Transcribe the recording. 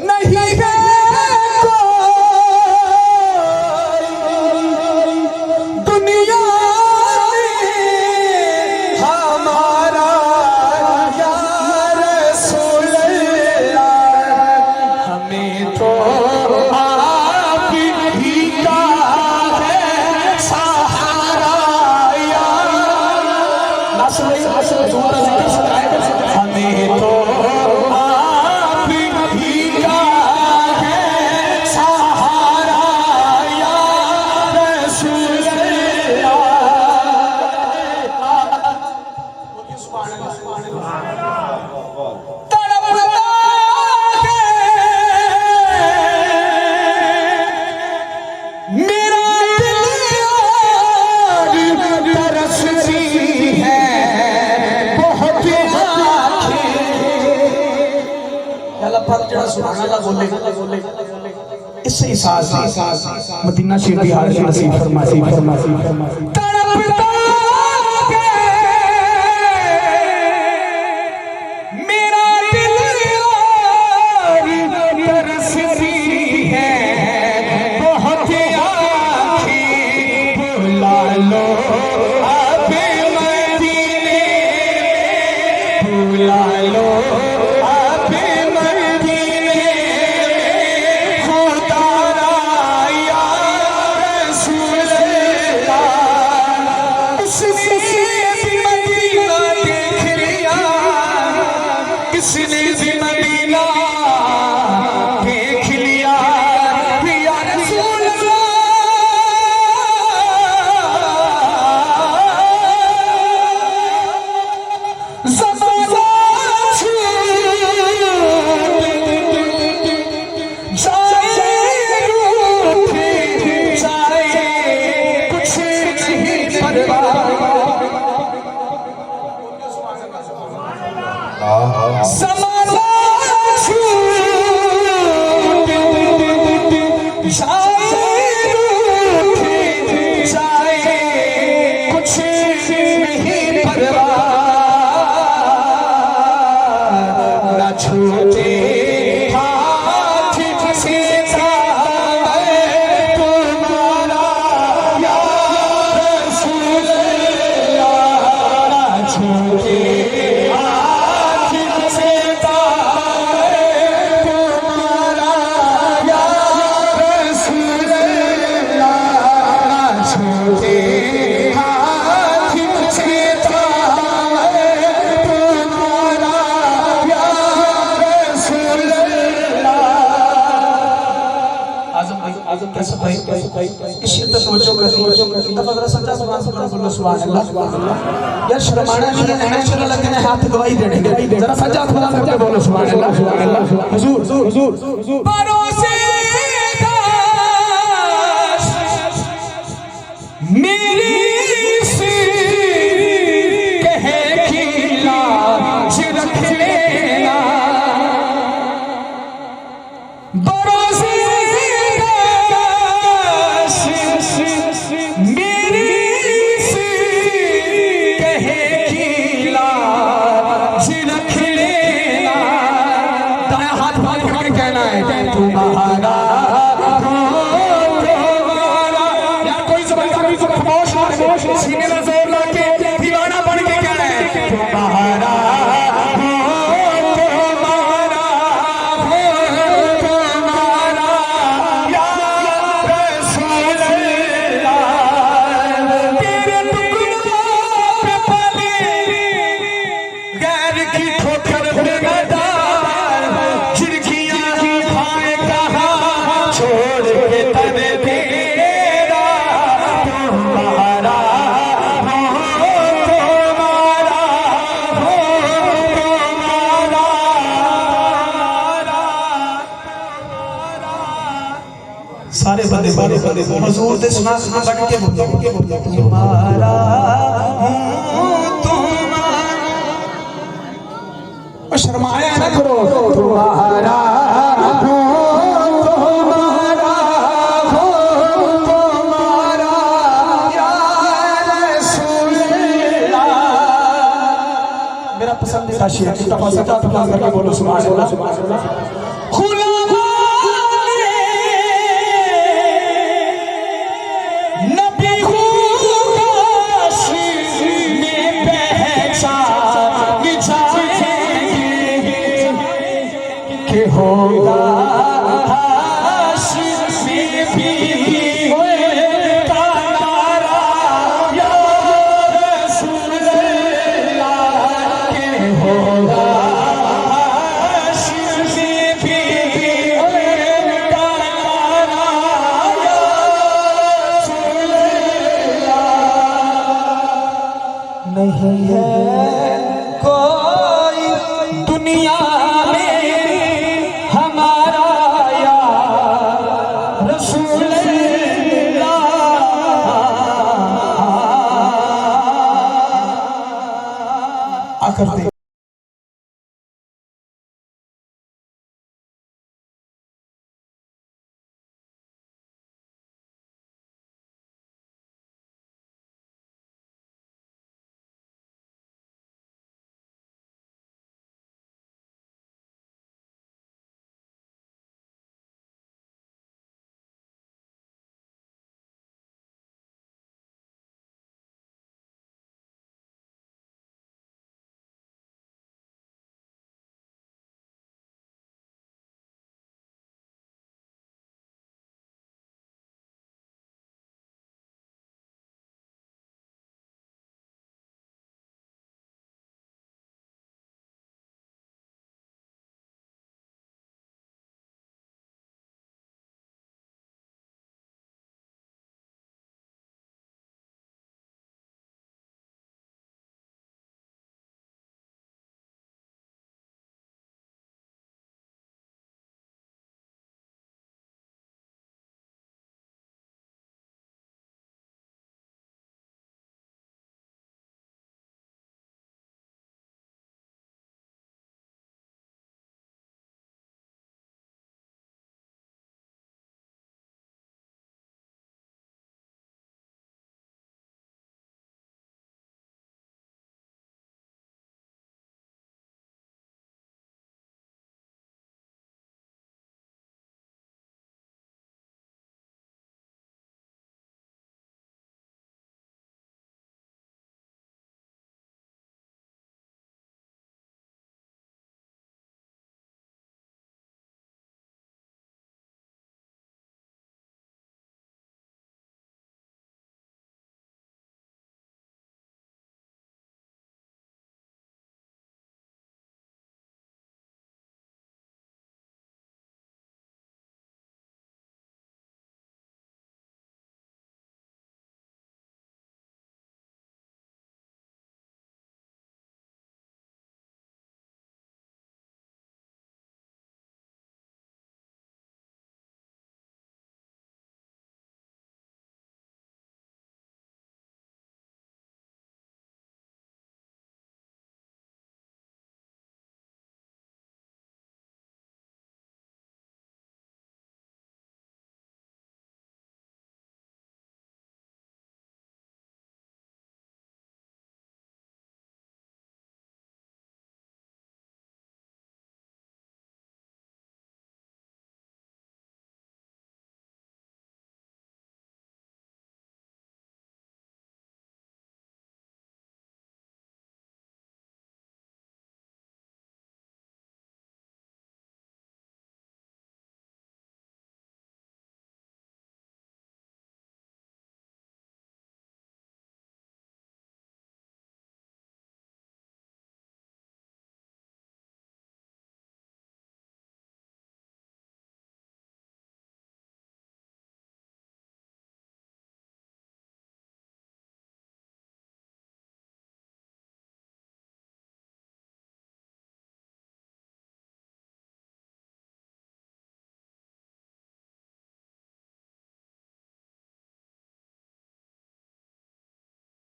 नहीं है दुनिया हमारा यार रसूल हमें तो आप ही का है सहारा यार हमें तो इससे मदीना शरीफ की हाल नसीब फरमासी मेरा दिल तरसती है बहुत आँखें बुला लो अब मदीने बुला लो किसने भी मदीना देख लिया या रसूल यार शर्माना नहीं है, नेचुरल लगने हाथ गवाही देने जरा सजा खुदा करके बोलो सुभान अल्लाह हुजूर परोसे मेरी सी कहे खिला रख लेना परोसे सीने में जोर लाके दीवाना बन के कहना है तुम्हारा या रसूल अल्लाह तेरे टुकड़ों पे पले गैर की ठोकर पे मदार खिड़कियां खाए कहा छोड़ के तने तेरा तुम्हारा सारे बंदे हुजूर दे सुना बन के बोलो तुम्हारा शर्माया ना करो तुम्हारा मेरा पसंदीदा शेर एक दफा सजा फुला करके बोलो सुभान अल्लाह। होगा नहीं है कोई दुनिया करते